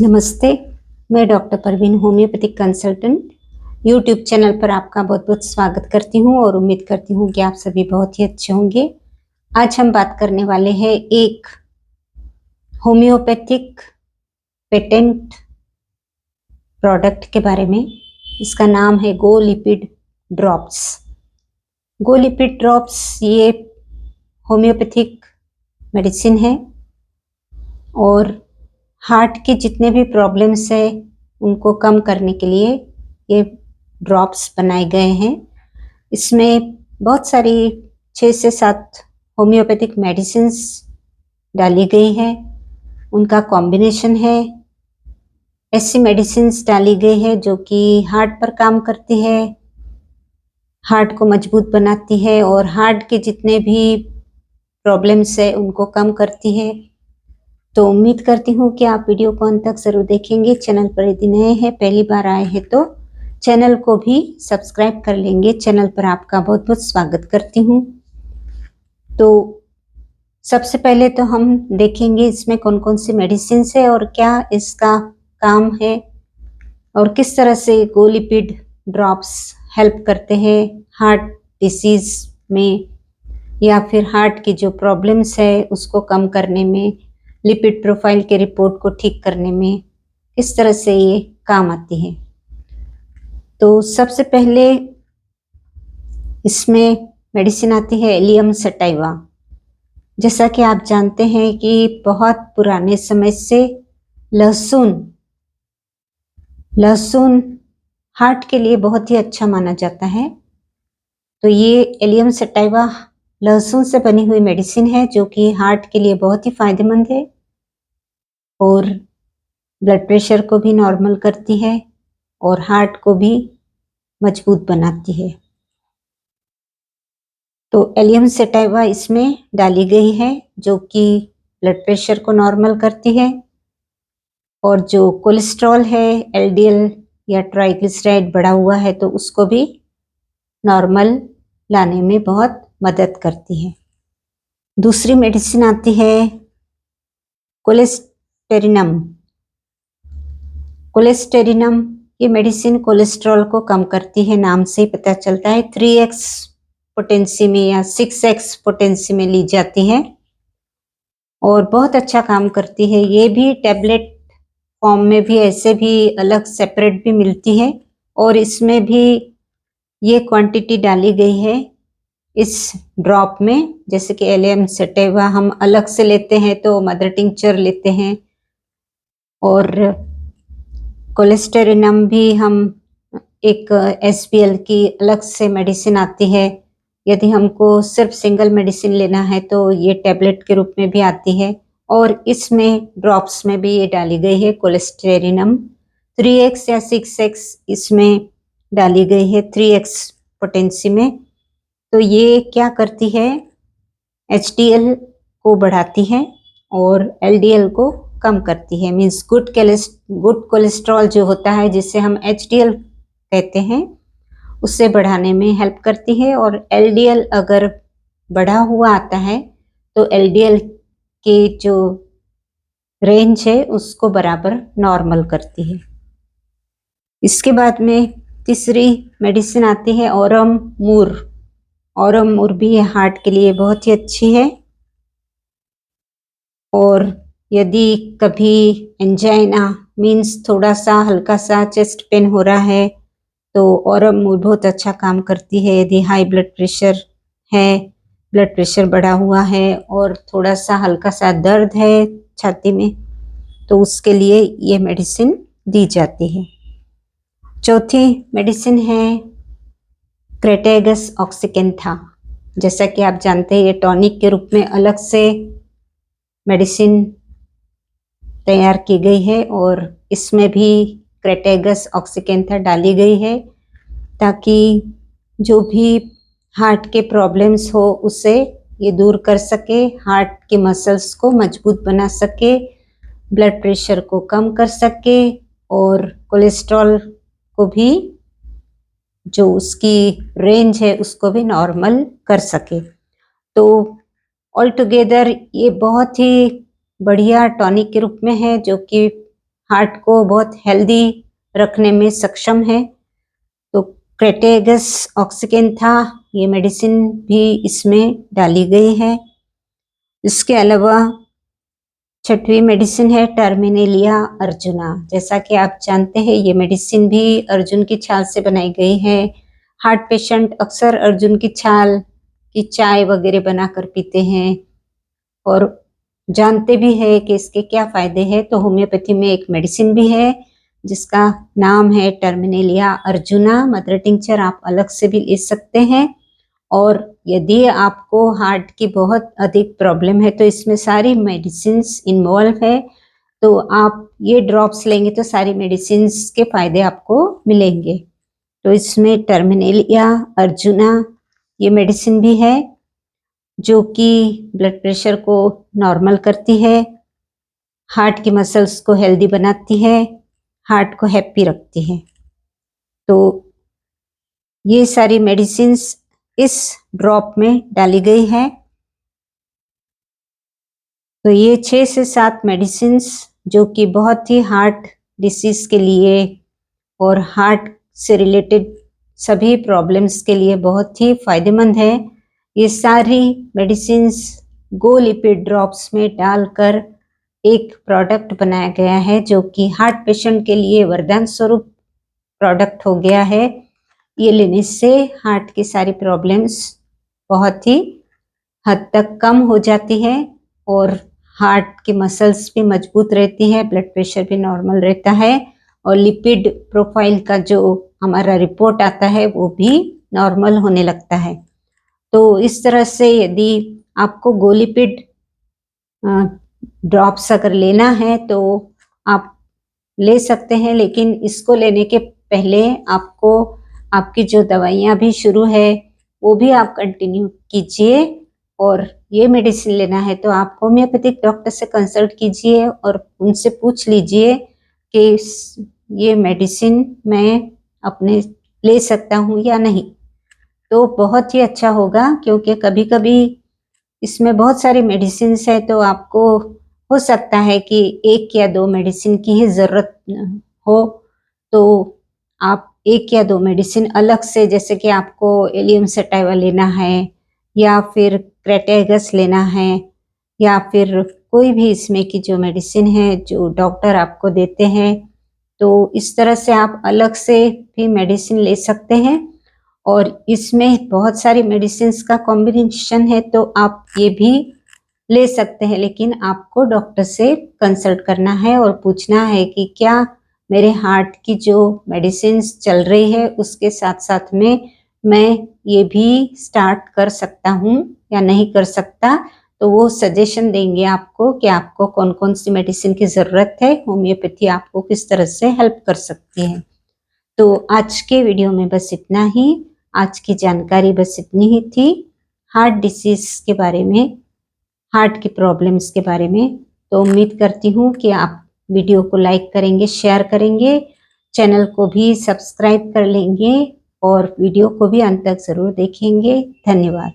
नमस्ते, मैं doctor Parveen homeopathic consultant YouTube channel पर आपका बहुत बहुत स्वागत करती हूँ और उम्मीद करती हूँ कि आप सभी बहुत ही अच्छे होंगे। आज हम बात करने वाले हैं एक होम्योपैथिक पेटेंट प्रोडक्ट के बारे में। इसका नाम है गो लिपिड ड्रॉप्स। गो लिपिड ड्रॉप्स ये होम्योपैथिक मेडिसिन है और हार्ट के जितने भी प्रॉब्लम्स है उनको कम करने के लिए ये ड्रॉप्स बनाए गए हैं। इसमें बहुत सारी 6 से 7 होम्योपैथिक मेडिसिन्स डाली गई है, उनका कॉम्बिनेशन है। ऐसी मेडिसिन्स डाली गई है जो कि हार्ट पर काम करती है, हार्ट को मजबूत बनाती है और हार्ट के जितने भी प्रॉब्लम्स है उनको कम करती है। तो उम्मीद करती हूँ कि आप वीडियो को अंत तक जरूर देखेंगे। चैनल पर यदि नए हैं, पहली बार आए हैं तो चैनल को भी सब्सक्राइब कर लेंगे। चैनल पर आपका बहुत बहुत स्वागत करती हूँ। तो सबसे पहले तो हम देखेंगे इसमें कौन कौन सी मेडिसिन है और क्या इसका काम है और किस तरह से गो लिपिड ड्रॉप्स हेल्प करते हैं हार्ट डिसीज में या फिर हार्ट की जो प्रॉब्लम्स है उसको कम करने में, लिपिड प्रोफाइल के रिपोर्ट को ठीक करने में किस तरह से ये काम आती है। तो सबसे पहले इसमें मेडिसिन आती है एलियम सटाइवा। जैसा कि आप जानते हैं कि बहुत पुराने समय से लहसुन हार्ट के लिए बहुत ही अच्छा माना जाता है। तो ये एलियम सटाइवा लहसुन से बनी हुई मेडिसिन है जो कि हार्ट के लिए बहुत ही फायदेमंद है और ब्लड प्रेशर को भी नॉर्मल करती है और हार्ट को भी मजबूत बनाती है। तो एलियम सटाइवा इसमें डाली गई है जो कि ब्लड प्रेशर को नॉर्मल करती है और जो कोलेस्ट्रॉल है, एलडीएल या ट्राइग्लिसराइड बढ़ा हुआ है तो उसको भी नॉर्मल लाने में बहुत मदद करती है। दूसरी मेडिसिन आती है कोलेस्टेरिनम। ये मेडिसिन कोलेस्ट्रॉल को कम करती है, नाम से ही पता चलता है। 3x पोटेंसी में या 6x पोटेंसी में ली जाती है और बहुत अच्छा काम करती है। ये भी टैबलेट फॉर्म में भी ऐसे भी अलग सेपरेट भी मिलती है और इसमें भी ये क्वांटिटी डाली गई है इस ड्रॉप में। जैसे कि एलियम सटाइवा हम अलग से लेते हैं तो मदर टिंचर लेते हैं और कोलेस्टेरिनम भी हम एक एसपीएल की अलग से मेडिसिन आती है। यदि हमको सिर्फ सिंगल मेडिसिन लेना है तो ये टैबलेट के रूप में भी आती है और इसमें ड्रॉप्स में भी ये डाली गई है कोलेस्टेरिनम। 3x या 6x इसमें डाली गई है 3x पोटेंसी में। तो ये क्या करती है, HDL को बढ़ाती है और LDL को कम करती है। मीन्स गुड कोलेस्ट्रॉल जो होता है जिसे हम HDL कहते हैं उससे बढ़ाने में हेल्प करती है और LDL अगर बढ़ा हुआ आता है तो LDL के जो रेंज है उसको बराबर नॉर्मल करती है। इसके बाद में तीसरी मेडिसिन आती है ऑरम मूर भी हार्ट के लिए बहुत ही अच्छी है और यदि कभी एंजाइना मीन्स थोड़ा सा हल्का सा चेस्ट पेन हो रहा है तो ऑरम मूर बहुत अच्छा काम करती है। यदि हाई ब्लड प्रेशर है, ब्लड प्रेशर बढ़ा हुआ है और थोड़ा सा हल्का सा दर्द है छाती में तो उसके लिए ये मेडिसिन दी जाती है। चौथी मेडिसिन है क्रेटेगस ऑक्सीकेंथा। जैसा कि आप जानते हैं ये टॉनिक के रूप में अलग से मेडिसिन तैयार की गई है और इसमें भी क्रेटेगस ऑक्सीकेंथा डाली गई है ताकि जो भी हार्ट के प्रॉब्लम्स हो उसे ये दूर कर सके, हार्ट के मसल्स को मजबूत बना सके, ब्लड प्रेशर को कम कर सके और कोलेस्ट्रॉल को भी जो उसकी रेंज है उसको भी नॉर्मल कर सके। तो ऑल टुगेदर ये बहुत ही बढ़िया टॉनिक के रूप में है जो कि हार्ट को बहुत हेल्दी रखने में सक्षम है। तो क्रेटेगस ऑक्सिकेंथा ये मेडिसिन भी इसमें डाली गई है। इसके अलावा छठवीं मेडिसिन है टर्मिनेलिया अर्जुना। जैसा कि आप जानते हैं ये मेडिसिन भी अर्जुन की छाल से बनाई गई है। हार्ट पेशेंट अक्सर अर्जुन की छाल की चाय वगैरह बनाकर पीते हैं और जानते भी हैं कि इसके क्या फायदे हैं। तो होम्योपैथी में एक मेडिसिन भी है जिसका नाम है टर्मिनेलिया अर्जुना। मदर टिंचर आप अलग से भी ले सकते हैं। और यदि आपको हार्ट की बहुत अधिक प्रॉब्लम है तो इसमें सारी मेडिसिन्स इन्वॉल्व है। तो आप ये ड्रॉप्स लेंगे तो सारी मेडिसिन्स के फायदे आपको मिलेंगे। तो इसमें टर्मिनेलिया अर्जुना ये मेडिसिन भी है जो कि ब्लड प्रेशर को नॉर्मल करती है, हार्ट की मसल्स को हेल्दी बनाती है, हार्ट को हैप्पी रखती है। तो ये सारी मेडिसिन्स इस ड्रॉप में डाली गई है। तो ये 6 से 7 मेडिसिन्स जो कि बहुत ही हार्ट डिसीज के लिए और हार्ट से रिलेटेड सभी प्रॉब्लम्स के लिए बहुत ही फायदेमंद है। ये सारी मेडिसिन्स गो लिपिड ड्रॉप्स में डालकर एक प्रोडक्ट बनाया गया है जो कि हार्ट पेशेंट के लिए वरदान स्वरूप प्रोडक्ट हो गया है। ये लेने से हार्ट की सारी प्रॉब्लम्स बहुत ही हद तक कम हो जाती है और हार्ट की मसल्स भी मजबूत रहती है, ब्लड प्रेशर भी नॉर्मल रहता है और लिपिड प्रोफाइल का जो हमारा रिपोर्ट आता है वो भी नॉर्मल होने लगता है। तो इस तरह से यदि आपको गो लिपिड ड्रॉप्स अगर लेना है तो आप ले सकते हैं, लेकिन इसको लेने के पहले आपको आपकी जो दवाइयाँ भी शुरू है वो भी आप कंटिन्यू कीजिए। और ये मेडिसिन लेना है तो आप होम्योपैथिक डॉक्टर से कंसल्ट कीजिए और उनसे पूछ लीजिए कि ये मेडिसिन मैं अपने ले सकता हूँ या नहीं। तो बहुत ही अच्छा होगा क्योंकि कभी कभी इसमें बहुत सारी मेडिसिन है तो आपको हो सकता है कि 1 या 2 मेडिसिन की ही ज़रूरत हो। तो आप 1 या 2 मेडिसिन अलग से, जैसे कि आपको एलियम सटाइवा लेना है या फिर क्रेटेगस लेना है या फिर कोई भी इसमें की जो मेडिसिन है जो डॉक्टर आपको देते हैं, तो इस तरह से आप अलग से भी मेडिसिन ले सकते हैं। और इसमें बहुत सारी मेडिसिन्स का कॉम्बिनेशन है तो आप ये भी ले सकते हैं, लेकिन आपको डॉक्टर से कंसल्ट करना है और पूछना है कि क्या मेरे हार्ट की जो मेडिसिन्स चल रही है उसके साथ साथ में मैं ये भी स्टार्ट कर सकता हूँ या नहीं कर सकता। तो वो सजेशन देंगे आपको कि आपको कौन कौन सी मेडिसिन की ज़रूरत है, होम्योपैथी आपको किस तरह से हेल्प कर सकती है। तो आज के वीडियो में बस इतना ही। आज की जानकारी बस इतनी ही थी हार्ट डिसीज के बारे में, हार्ट की प्रॉब्लम्स के बारे में। तो उम्मीद करती हूँ कि आप वीडियो को लाइक करेंगे, शेयर करेंगे, चैनल को भी सब्सक्राइब कर लेंगे और वीडियो को भी अंत तक ज़रूर देखेंगे। धन्यवाद।